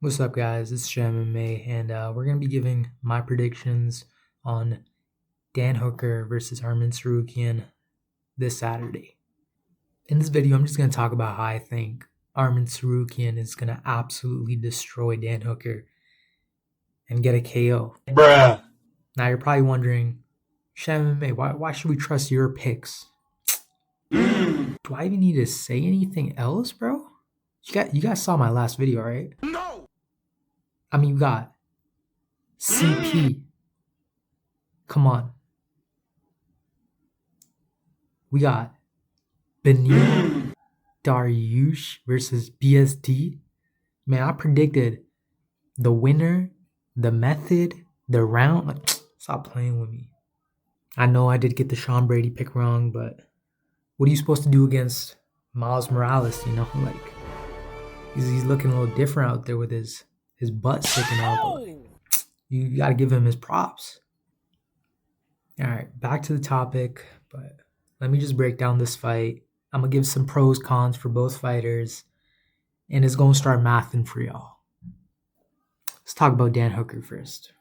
What's up, guys? It's Lemme, and we're going to be giving my predictions on Dan Hooker versus Arman Sarukian this Saturday. In this video, I'm just going to talk about how I think Arman Sarukian is going to absolutely destroy Dan Hooker and get a KO. Bruh. Now, you're probably wondering, Lemme, why should we trust your picks? Do I even need to say anything else, bro? You guys saw my last video, right? No. I mean, you got CP. Come on. We got Benil Dariush versus BSD. Man, I predicted the winner, the method, the round. Like, stop playing with me. I know I did get the Sean Brady pick wrong, but what are you supposed to do against Miles Morales? You know, like he's looking a little different out there with his butt sticking out. But like, you got to give him his props. All right, back to the topic, but let me just break down this fight. I'm going to give some pros, cons for both fighters, and it's going to start mathing for y'all. Let's talk about Dan Hooker first.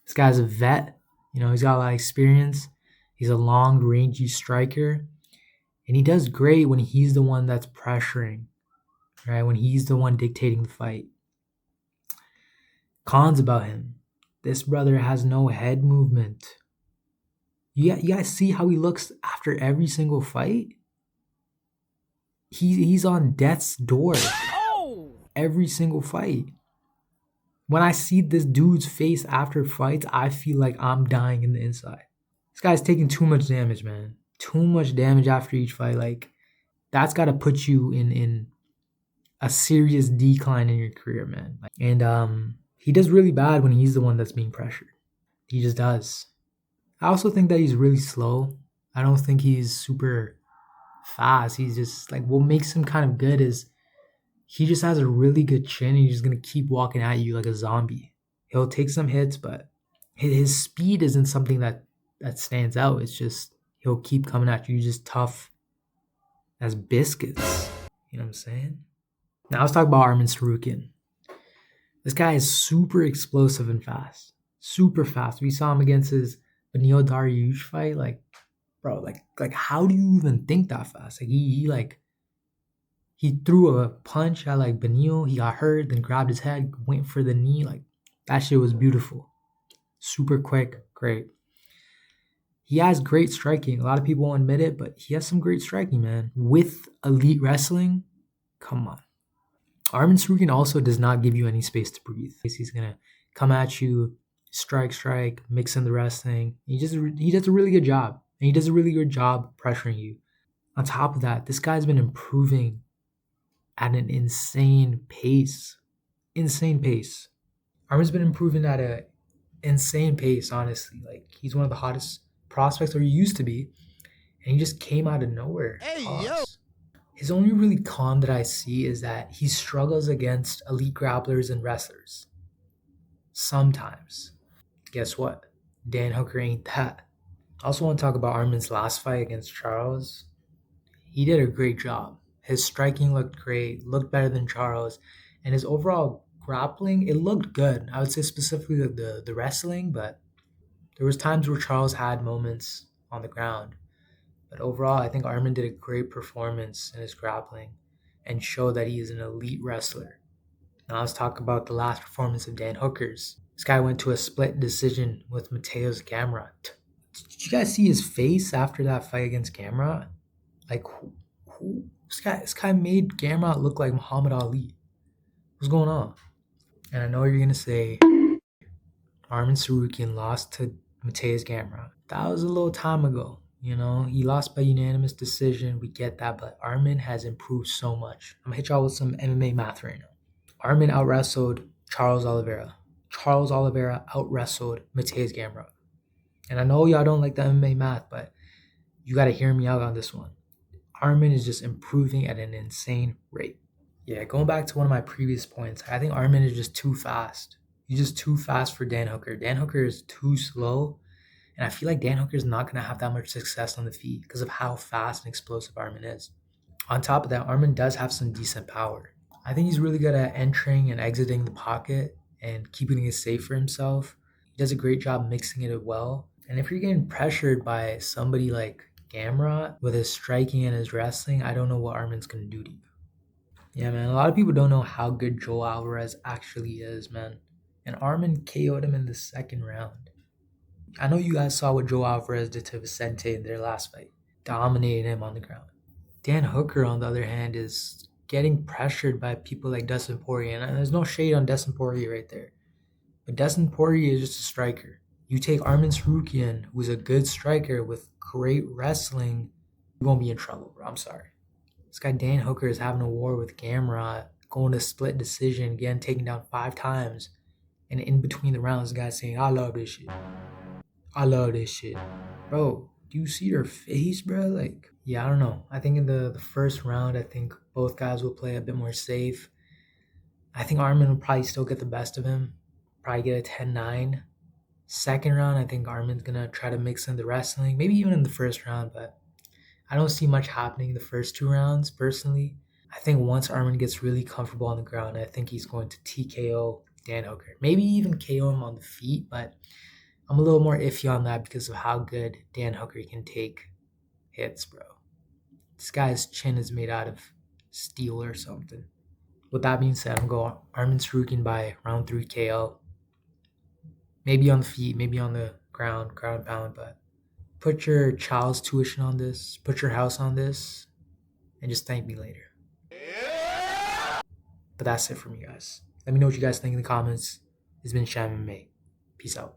This guy's a vet. You know, he's got a lot of experience. He's a long, rangy striker, and he does great when he's the one that's pressuring, right? When he's the one dictating the fight. Cons about him. This brother has no head movement. You guys see how he looks after every single fight? He's on death's door every single fight. When I see this dude's face after fights, I feel like I'm dying in the inside. This guy's taking too much damage, man. Too much damage after each fight. Like, that's got to put you in a serious decline in your career, man. And he does really bad when he's the one that's being pressured. He just does. I also think that he's really slow. I don't think he's super fast. He's just like, what makes him kind of good is he just has a really good chin and he's just going to keep walking at you like a zombie. He'll take some hits, but his speed isn't something that stands out. It's just he'll keep coming at you just tough as biscuits. You know what I'm saying? Now let's talk about Arman Sarukian. This guy is super explosive and fast. Super fast. We saw him against his Benil Dariush fight, like, bro, like how do you even think that fast? Like he threw a punch at like Benil, he got hurt, then grabbed his head, went for the knee. Like, that shit was beautiful. Super quick, great. He has great striking. A lot of people won't admit it, but he has some great striking, man. With elite wrestling, come on. Arman Sarukian also does not give you any space to breathe. He's gonna come at you, strike, mix in the wrestling. He does a really good job. And he does a really good job pressuring you. On top of that, this guy's been improving at an insane pace. Insane pace. Arman's been improving at an insane pace, honestly. Like, he's one of the hottest prospects, or he used to be. And he just came out of nowhere. Hey, yo. His only really con that I see is that he struggles against elite grapplers and wrestlers. Sometimes. Guess what? Dan Hooker ain't that. I also want to talk about Arman's last fight against Charles. He did a great job. His striking looked great, looked better than Charles, and his overall grappling, it looked good. I would say specifically the wrestling, but there was times where Charles had moments on the ground. But overall, I think Arman did a great performance in his grappling and showed that he is an elite wrestler. Now let's talk about the last performance of Dan Hooker's. This guy went to a split decision with Mateus Gamrot. Did you guys see his face after that fight against Gamrot? Like, who? This guy made Gamrot look like Muhammad Ali. What's going on? And I know you're going to say Arman Sarukian lost to Mateus Gamrot. That was a little time ago. You know, he lost by unanimous decision. We get that, but Arman has improved so much. I'm going to hit y'all with some MMA math right now. Arman out-wrestled Charles Oliveira. Charles Oliveira out-wrestled Mateus Gamrot. And I know y'all don't like the MMA math, but you got to hear me out on this one. Arman is just improving at an insane rate. Yeah, going back to one of my previous points, I think Arman is just too fast. He's just too fast for Dan Hooker. Dan Hooker is too slow. And I feel like Dan Hooker is not going to have that much success on the feet because of how fast and explosive Arman is. On top of that, Arman does have some decent power. I think he's really good at entering and exiting the pocket and keeping it safe for himself. He does a great job mixing it well. And if you're getting pressured by somebody like Gamrot with his striking and his wrestling, I don't know what Arman's gonna do to you. Yeah, man. A lot of people don't know how good Joel Alvarez actually is, man. And Arman KO'd him in the second round. I know you guys saw what Joel Alvarez did to Vicente in their last fight. Dominated him on the ground. Dan Hooker, on the other hand, is getting pressured by people like Dustin Poirier. And there's no shade on Dustin Poirier right there. But Dustin Poirier is just a striker. You take Arman Tsarukyan, who's a good striker with great wrestling, you won't be in trouble, bro. I'm sorry. This guy Dan Hooker is having a war with Gamrot, going to split decision, getting taken down 5 times. And in between the rounds, the guy's saying, I love this shit. I love this shit. Bro, do you see your face, bro? Like, yeah, I don't know. I think in the first round, I think both guys will play a bit more safe. I think Arman will probably still get the best of him. Probably get a 10-9. Second round, I think Arman's going to try to mix in the wrestling. Maybe even in the first round, but I don't see much happening in the first 2 rounds, personally. I think once Arman gets really comfortable on the ground, I think he's going to TKO Dan Hooker. Maybe even KO him on the feet, but I'm a little more iffy on that because of how good Dan Hooker can take hits, bro. This guy's chin is made out of steel or something. With that being said, I'm going Arman Tsarukyan by round 3 KO. Maybe on the feet, maybe on the ground pound, but put your child's tuition on this, put your house on this, and just thank me later. But that's it from me, guys. Let me know what you guys think in the comments. It's been Sham and May. Peace out.